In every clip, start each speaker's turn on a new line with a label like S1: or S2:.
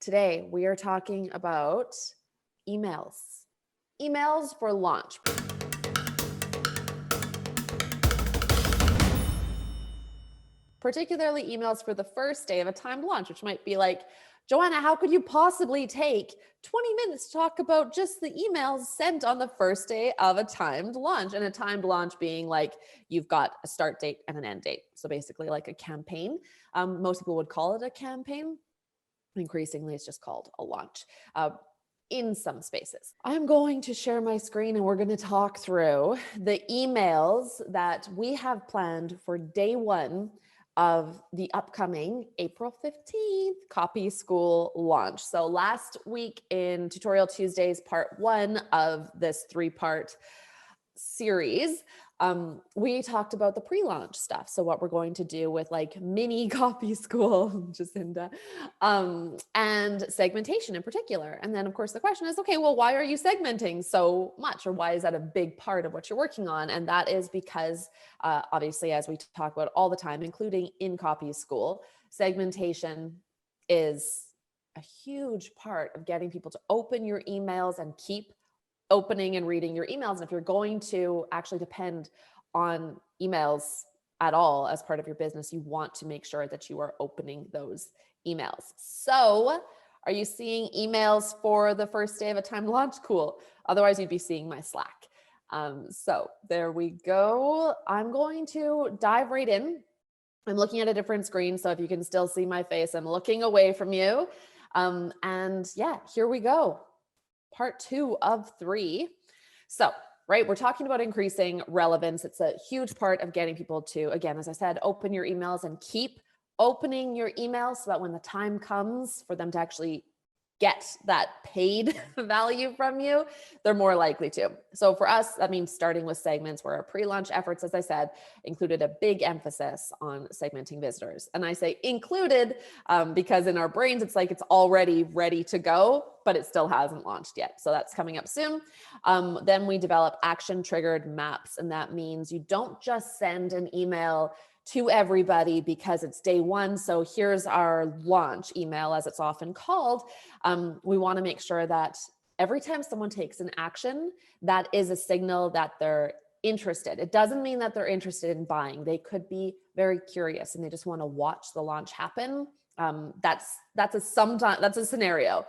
S1: Today, we are talking about emails. Emails for launch. Particularly emails for the first day of a timed launch, which might be like, Joanna, how could you possibly take 20 minutes to talk about just the emails sent on the first day of a timed launch? And a timed launch being like, you've got a start date and an end date. So basically like a campaign. Most people would call it a campaign. Increasingly, it's just called a launch. In some spaces. I'm going to share my screen and we're going to talk through the emails that we have planned for day one of the upcoming April 15th Copy School launch. So last week in Tutorial Tuesdays, part one of this 3-part series, we talked about the pre-launch stuff. So what we're going to do with like mini copy school, Jacinda, and segmentation in particular. And then of course the question is, okay, well, why are you segmenting so much? Or why is that a big part of what you're working on? And that is because obviously, as we talk about all the time, including in copy school, segmentation is a huge part of getting people to open your emails and keep opening and reading your emails. And if you're going to actually depend on emails at all as part of your business, you want to make sure that you are opening those emails. So are you seeing emails for the first day of a timed launch? Cool. Otherwise you'd be seeing my Slack. So there we go. I'm going to dive right in. I'm looking at a different screen, so if you can still see my face, I'm looking away from you. And yeah, here we go. Part 2 of 3. So, right, we're talking about increasing relevance. It's a huge part of getting people to, again, as I said, open your emails and keep opening your emails so that when the time comes for them to actually get that paid value from you, they're more likely to. So for us, that means starting with segments, where our pre-launch efforts, as I said, included a big emphasis on segmenting visitors. And I say included because in our brains, it's like it's already ready to go, but it still hasn't launched yet. So that's coming up soon. Then we develop action triggered maps. And that means you don't just send an email to everybody because it's day one. So here's our launch email, as it's often called. We want to make sure that every time someone takes an action, that is a signal that they're interested. It doesn't mean that they're interested in buying. They could be very curious and they just want to watch the launch happen. That's a scenario.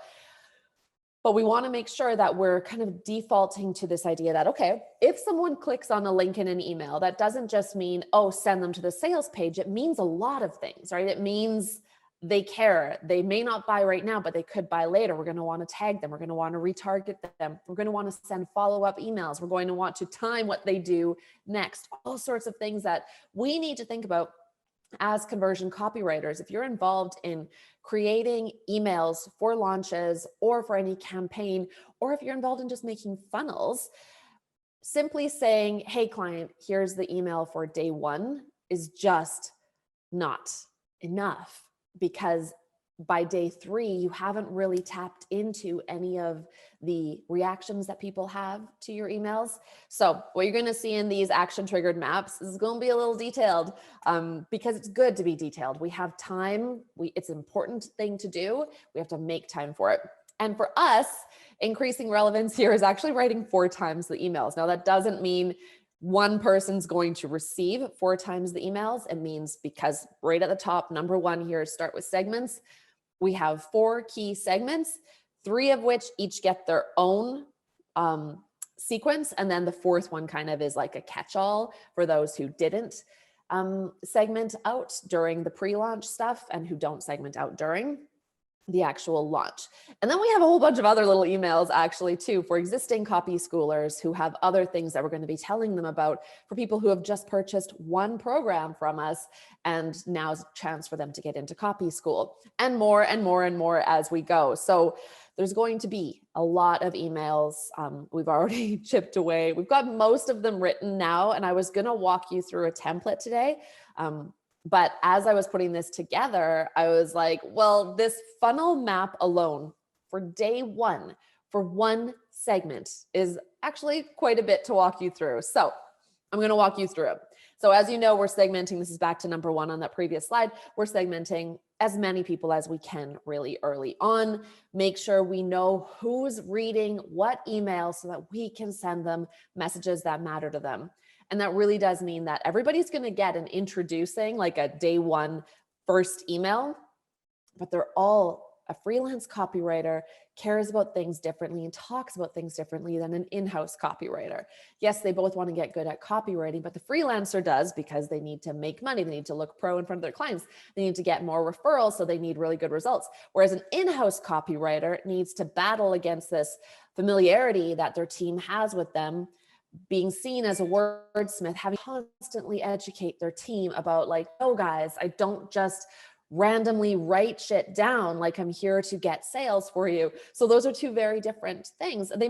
S1: But we want to make sure that we're kind of defaulting to this idea that, okay, if someone clicks on a link in an email, that doesn't just mean, oh, send them to the sales page. It means a lot of things, right? It means they care. They may not buy right now, but they could buy later. We're going to want to tag them. We're going to want to retarget them. We're going to want to send follow-up emails. We're going to want to time what they do next. All sorts of things that we need to think about as conversion copywriters. If you're involved in creating emails for launches or for any campaign, or if you're involved in just making funnels, simply saying, hey, client, here's the email for day one is just not enough, because by day 3, you haven't really tapped into any of the reactions that people have to your emails. So what you're going to see in these action triggered maps is going to be a little detailed because it's good to be detailed. We have time. It's an important thing to do. We have to make time for it. And for us, increasing relevance here is actually writing 4 times the emails. Now, that doesn't mean one person's going to receive 4 times the emails. It means, because right at the top, number 1 here is start with segments. We have 4 key segments, 3 of which each get their own sequence. And then the 4th one kind of is like a catch-all for those who didn't segment out during the pre-launch stuff and who don't segment out during the actual launch. And then we have a whole bunch of other little emails actually too for existing copy schoolers who have other things that we're going to be telling them about, for people who have just purchased one program from us and now's a chance for them to get into copy school, and more and more and more as we go. So there's going to be a lot of emails. We've already chipped away. We've got most of them written now, and I was going to walk you through a template today. But as I was putting this together, I was like, well, this funnel map alone for day 1 for one segment is actually quite a bit to walk you through. So I'm going to walk you through it. So as you know, we're segmenting. This is back to number 1 on that previous slide. We're segmenting as many people as we can really early on. Make sure we know who's reading what email so that we can send them messages that matter to them. And that really does mean that everybody's going to get an introducing, like a day one first email, but they're all, a freelance copywriter cares about things differently and talks about things differently than an in-house copywriter. Yes, they both want to get good at copywriting, but the freelancer does because they need to make money. They need to look pro in front of their clients. They need to get more referrals, so they need really good results. Whereas an in-house copywriter needs to battle against this familiarity that their team has with them, being seen as a wordsmith, having to constantly educate their team about like, oh guys, I don't just randomly write shit down, like I'm here to get sales for you. So those are two very different things. There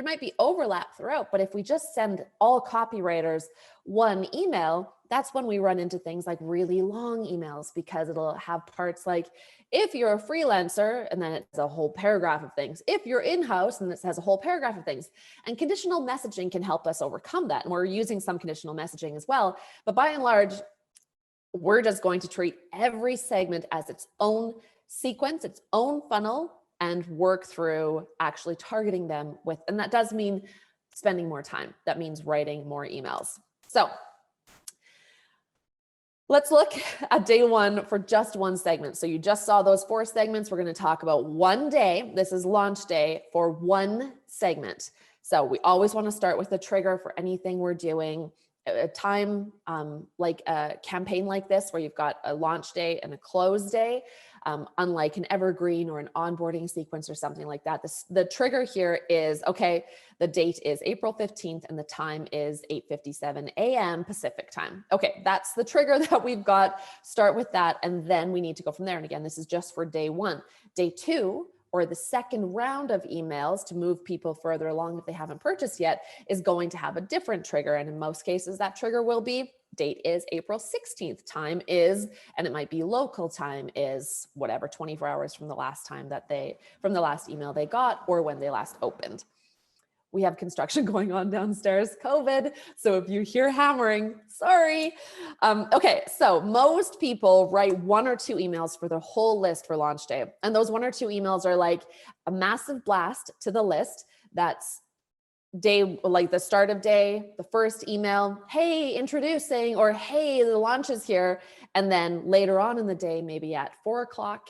S1: might be overlap throughout, but if we just send all copywriters one email, that's when we run into things like really long emails, because it'll have parts like, if you're a freelancer, and then it's a whole paragraph of things. If you're in-house, and it has a whole paragraph of things. And conditional messaging can help us overcome that. And we're using some conditional messaging as well. But by and large, we're just going to treat every segment as its own sequence, its own funnel, and work through actually targeting them with, and that does mean spending more time. That means writing more emails. So let's look at day one for just one segment. So you just saw those 4 segments. We're going to talk about one day. This is launch day for one segment. So we always want to start with the trigger for anything we're doing. A time like a campaign like this, where you've got a launch day and a close day, unlike an evergreen or an onboarding sequence or something like that. The trigger here is, okay, the date is April 15th and the time is 8:57 a.m. Pacific time. Okay, that's the trigger that we've got. Start with that, and then we need to go from there. And again, this is just for day one. Day two, or the second round of emails to move people further along if they haven't purchased yet, is going to have a different trigger. And in most cases, that trigger will be, date is April 16th, time is, and it might be local time is whatever, 24 hours from the last time from the last email they got, or when they last opened. We have construction going on downstairs, COVID. So if you hear hammering, sorry. Okay, so most people write 1 or 2 emails for their whole list for launch day. And those 1 or 2 emails are like a massive blast to the list. That's day, like the start of day, the first email, hey, introducing, or hey, the launch is here. And then later on in the day, maybe at 4 o'clock,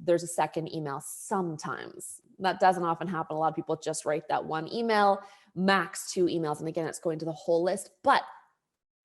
S1: there's a second email sometimes. That doesn't often happen. A lot of people just write that 1 email, max 2 emails. And again, it's going to the whole list. But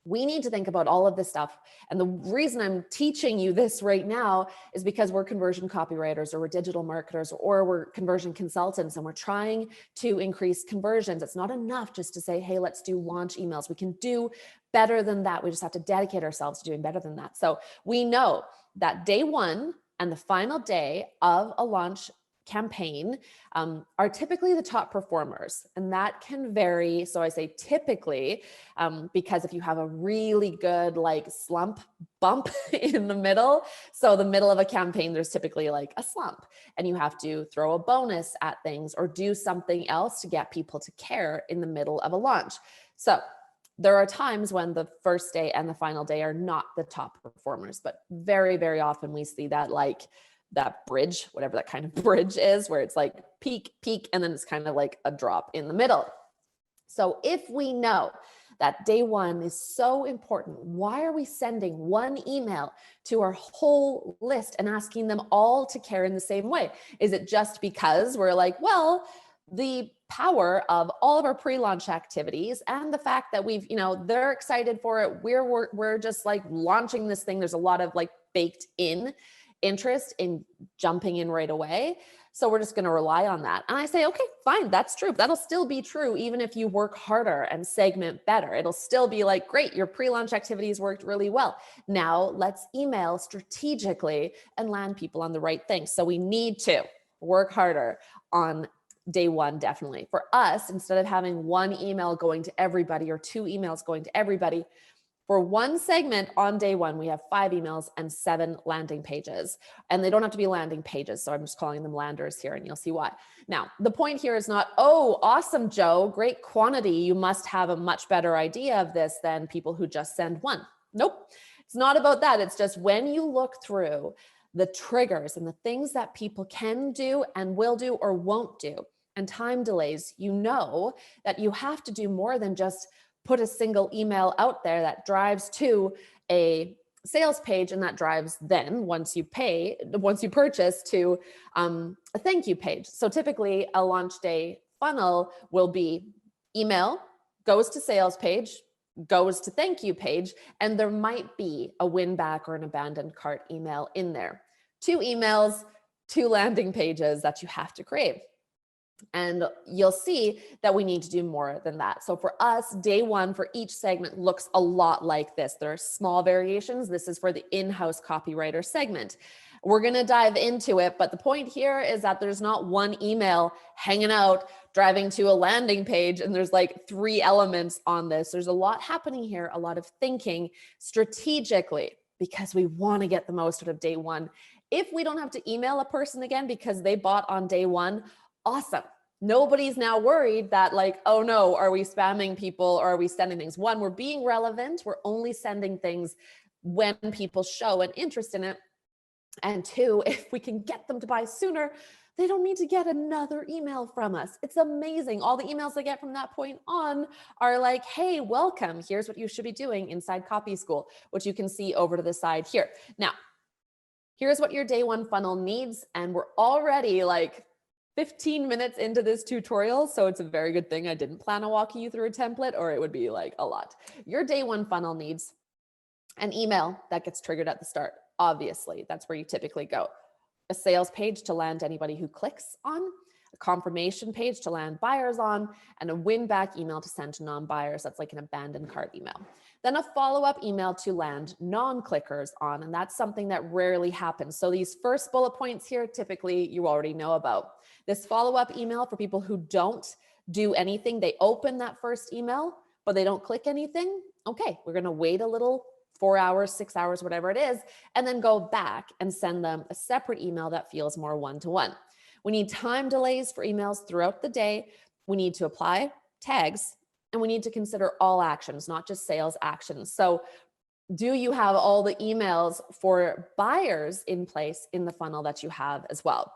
S1: we need to think about all of this stuff. And the reason I'm teaching you this right now is because we're conversion copywriters, or we're digital marketers, or we're conversion consultants, and we're trying to increase conversions. It's not enough just to say, hey, let's do launch emails. We can do better than that. We just have to dedicate ourselves to doing better than that. So we know that day one and the final day of a launch campaign are typically the top performers, and that can vary. So I say typically, because if you have a really good like slump bump in the middle, so the middle of a campaign, there's typically like a slump, and you have to throw a bonus at things or do something else to get people to care in the middle of a launch. So there are times when the first day and the final day are not the top performers, but very, very often we see that, like that bridge, whatever that kind of bridge is, where it's like peak, peak, and then it's kind of like a drop in the middle. So if we know that day one is so important, why are we sending 1 email to our whole list and asking them all to care in the same way? Is it just because we're like, well, the power of all of our pre-launch activities and the fact that we've, they're excited for it. We're just like launching this thing. There's a lot of like baked in interest in jumping in right away. So we're just going to rely on that. And I say, okay, fine, that's true. That'll still be true even if you work harder and segment better. It'll still be like, great, your pre-launch activities worked really well. Now let's email strategically and land people on the right thing. So we need to work harder on day one, definitely. For us, instead of having 1 email going to everybody or 2 emails going to everybody, for 1 segment on day one, we have 5 emails and 7 landing pages. And they don't have to be landing pages, so I'm just calling them landers here, and you'll see why. Now, the point here is not, oh, awesome, Joe, great quantity. You must have a much better idea of this than people who just send 1. Nope. It's not about that. It's just when you look through the triggers and the things that people can do and will do or won't do, and time delays, you know that you have to do more than just put a single email out there that drives to a sales page, and that drives then, once you purchase, to a thank you page. So typically a launch day funnel will be email, goes to sales page, goes to thank you page, and there might be a win back or an abandoned cart email in there. 2 emails, 2 landing pages that you have to create. And you'll see that we need to do more than that. So for us, day one for each segment looks a lot like this. There are small variations. This is for the in-house copywriter segment. We're going to dive into it, but the point here is that there's not one email hanging out, driving to a landing page, and there's like 3 elements on this. There's a lot happening here, a lot of thinking strategically, because we want to get the most out of day one. If we don't have to email a person again because they bought on day one, awesome. Nobody's now worried that like, oh no, are we spamming people or are we sending things? One, we're being relevant. We're only sending things when people show an interest in it. And 2, if we can get them to buy sooner, they don't need to get another email from us. It's amazing. All the emails I get from that point on are like, hey, welcome. Here's what you should be doing inside Copy School, which you can see over to the side here. Now, here's what your day one funnel needs. And we're already like 15 minutes into this tutorial, so it's a very good thing I didn't plan on walking you through a template, or it would be like a lot. Your day one funnel needs an email that gets triggered at the start. Obviously, that's where you typically go. A sales page to land anybody who clicks on, a confirmation page to land buyers on, and a win back email to send to non-buyers. That's like an abandoned cart email. Then a follow-up email to land non-clickers on, and that's something that rarely happens. So these first bullet points here, typically you already know about. This follow-up email for people who don't do anything, they open that first email, but they don't click anything. Okay, we're gonna wait a little, 4 hours, 6 hours, whatever it is, and then go back and send them a separate email that feels more one-to-one. We need time delays for emails throughout the day. We need to apply tags, and we need to consider all actions, not just sales actions. So do you have all the emails for buyers in place in the funnel that you have as well?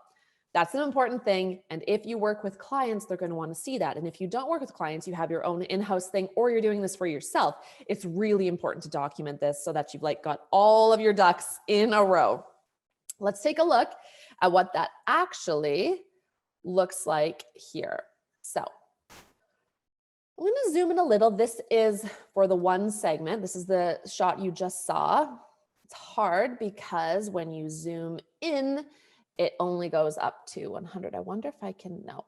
S1: That's an important thing. And if you work with clients, they're going to want to see that. And if you don't work with clients, you have your own in-house thing, or you're doing this for yourself, it's really important to document this so that you've like got all of your ducks in a row. Let's take a look at what that actually looks like here. So I'm going to zoom in a little. This is for the one segment. This is the shot you just saw. It's hard because when you zoom in, it only goes up to 100. I wonder if I can, no.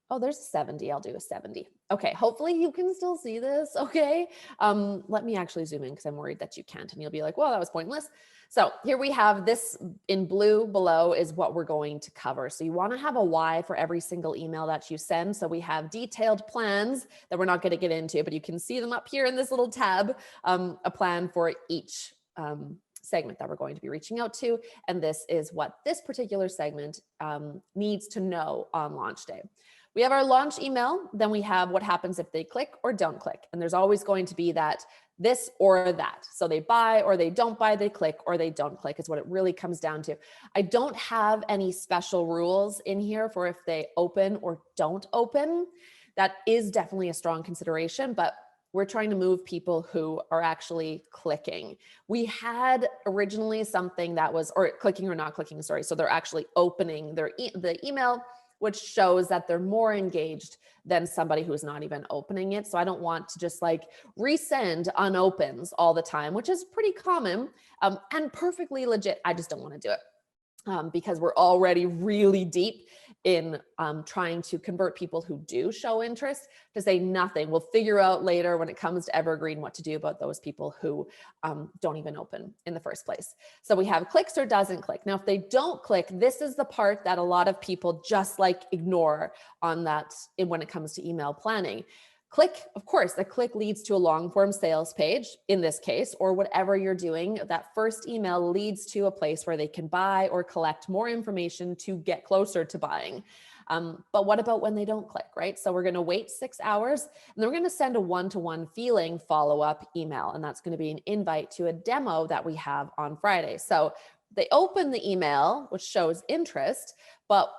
S1: Oh, there's 70. I'll do a 70. Okay, hopefully you can still see this, okay? Let me actually zoom in because I'm worried that you can't and you'll be like, well, that was pointless. So here we have this in blue below is what we're going to cover. So you want to have a why for every single email that you send. So we have detailed plans that we're not going to get into, but you can see them up here in this little tab, a plan for each segment that we're going to be reaching out to. And this is what this particular segment needs to know on launch day. We have our launch email, then we have what happens if they click or don't click. And there's always going to be that this or that. So they buy or they don't buy, they click or they don't click is what it really comes down to. I don't have any special rules in here for if they open or don't open. That is definitely a strong consideration, but we're trying to move people who are actually clicking. We had originally something that was, or clicking or not clicking, sorry. So they're actually opening the email, which shows that they're more engaged than somebody who's not even opening it. So I don't want to just like resend unopens all the time, which is pretty common and perfectly legit. I just don't want to do it because we're already really deep in trying to convert people who do show interest to say nothing. We'll figure out later when it comes to Evergreen what to do about those people who don't even open in the first place. So we have clicks or doesn't click. Now, if they don't click, this is the part that a lot of people just like ignore on that when it comes to email planning. Click, of course, the click leads to a long form sales page in this case, or whatever you're doing. That first email leads to a place where they can buy or collect more information to get closer to buying. But what about when they don't click, right? So we're going to wait 6 hours, and then we're going to send a one-to-one feeling follow-up email. And that's going to be an invite to a demo that we have on Friday. So they open the email, which shows interest, but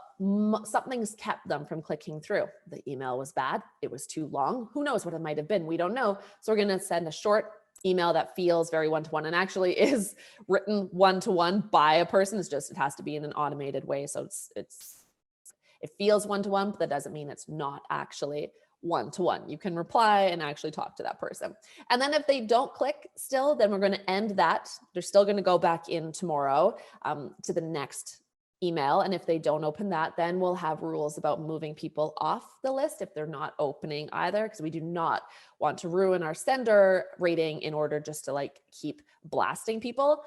S1: something's kept them from clicking through. The email was bad. It was too long. Who knows what it might have been? We don't know. So we're going to send a short email that feels very one-to-one and actually is written one-to-one by a person. It's just, it has to be in an automated way. So it feels one-to-one, but that doesn't mean it's not actually one-to-one. You can reply and actually talk to that person. And then if they don't click still, then we're going to end that. They're still going to go back in tomorrow to the next email. And if they don't open that, then we'll have rules about moving people off the list if they're not opening either, because we do not want to ruin our sender rating in order just to like keep blasting people.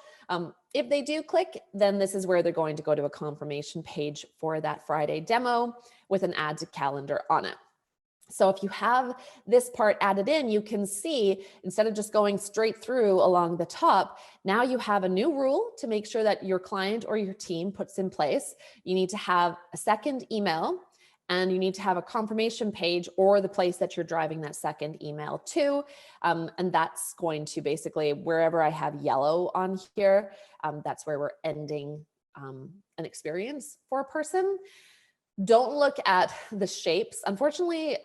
S1: If they do click, then this is where they're going to go to a confirmation page for that Friday demo with an add to calendar on it. So if you have this part added in, you can see instead of just going straight through along the top, now you have a new rule to make sure that your client or your team puts in place. You need to have a second email, and you need to have a confirmation page or the place that you're driving that second email to. And that's going to basically, wherever I have yellow on here, that's where we're ending an experience for a person. Don't look at the shapes. Unfortunately,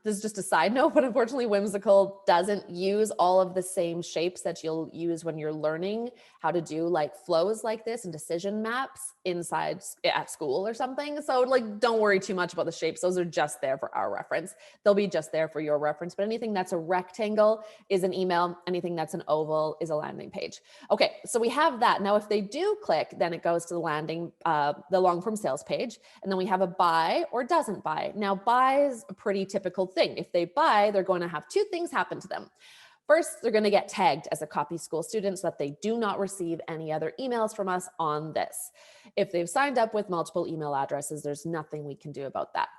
S1: this is just a side note, but unfortunately Whimsical doesn't use all of the same shapes that you'll use when you're learning how to do like flows like this and decision maps inside at school or something. So like, don't worry too much about the shapes. Those are just there for our reference. They'll be just there for your reference, but anything that's a rectangle is an email. Anything that's an oval is a landing page. Okay, so we have that. Now, if they do click, then it goes to the landing, the long form sales page. And then we have a buy or doesn't buy. Now, buy is a pretty typical thing. If they buy, they're going to have two things happen to them. First, they're going to get tagged as a Copy School student so that they do not receive any other emails from us on this. If they've signed up with multiple email addresses, there's nothing we can do about that.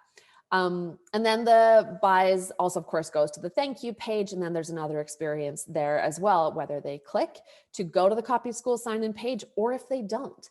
S1: And then the buys also, of course, goes to the thank you page. And then there's another experience there as well, whether they click to go to the Copy School sign-in page or if they don't.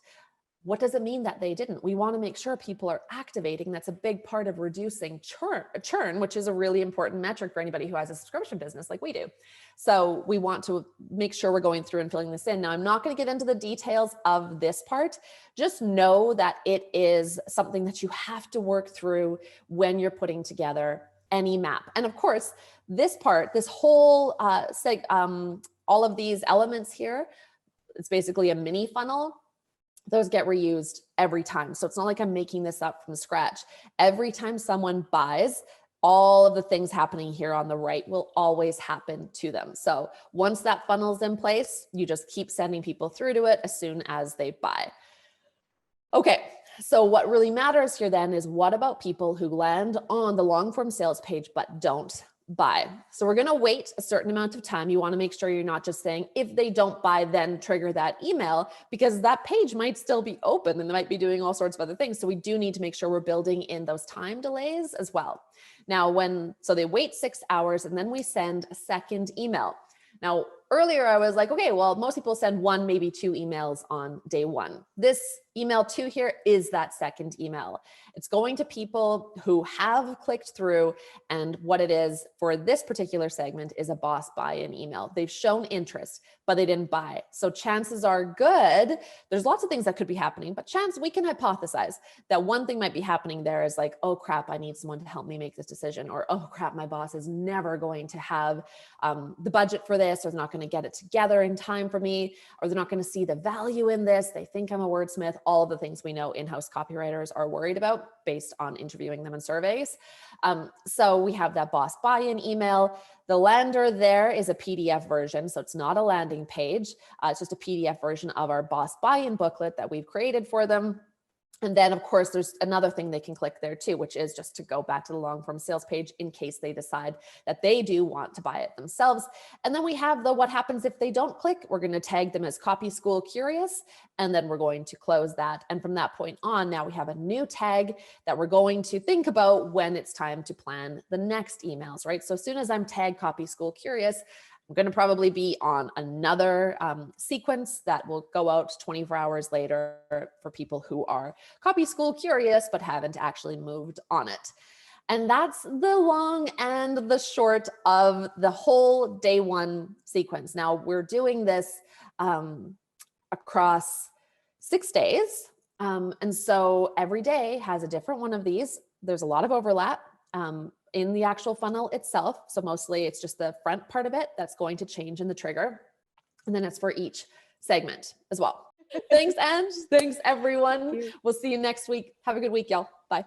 S1: What does it mean that they didn't? We want to make sure people are activating. That's a big part of reducing churn, which is a really important metric for anybody who has a subscription business like we do. So we want to make sure we're going through and filling this in. Now, I'm not going to get into the details of this part. Just know that it is something that you have to work through when you're putting together any map. And of course, this part, this whole all of these elements here, it's basically a mini funnel. Those get reused every time. So it's not like I'm making this up from scratch. Every time someone buys, all of the things happening here on the right will always happen to them. So once that funnel's in place, you just keep sending people through to it as soon as they buy. Okay, so what really matters here then is what about people who land on the long form sales page but don't buy? So we're going to wait a certain amount of time. You want to make sure you're not just saying, if they don't buy, then trigger that email, because that page might still be open and they might be doing all sorts of other things. So we do need to make sure we're building in those time delays as well. Now, so they wait 6 hours and then we send a second email. Now, earlier I was like, okay, well, most people send one, maybe two emails on day one. This email 2 here is that second email. It's going to people who have clicked through, and what it is for this particular segment is a boss buy-in email. They've shown interest, but they didn't buy. So chances are good, there's lots of things that could be happening, but we can hypothesize that one thing might be happening there is like, oh crap, I need someone to help me make this decision, or oh crap, my boss is never going to have the budget for this, or they're not going to get it together in time for me, or they're not going to see the value in this. They think I'm a wordsmith. All of the things we know in-house copywriters are worried about based on interviewing them in surveys. So we have that boss buy-in email. The lander there is a PDF version, so it's not a landing page. It's just a PDF version of our boss buy-in booklet that we've created for them. And then of course, there's another thing they can click there too, which is just to go back to the long form sales page in case they decide that they do want to buy it themselves. And then we have the what happens if they don't click. We're going to tag them as Copy School Curious, and then we're going to close that. And from that point on, now we have a new tag that we're going to think about when it's time to plan the next emails, right? So as soon as I'm tagged Copy School Curious, I'm going to probably be on another sequence that will go out 24 hours later for people who are Copy School Curious, but haven't actually moved on it. And that's the long and the short of the whole day one sequence. Now we're doing this across 6 days. And so every day has a different one of these. There's a lot of overlap. In the actual funnel itself. So mostly it's just the front part of it that's going to change in the trigger. And then it's for each segment as well. Thanks, Ange. Thanks, everyone. We'll see you next week. Have a good week, y'all. Bye.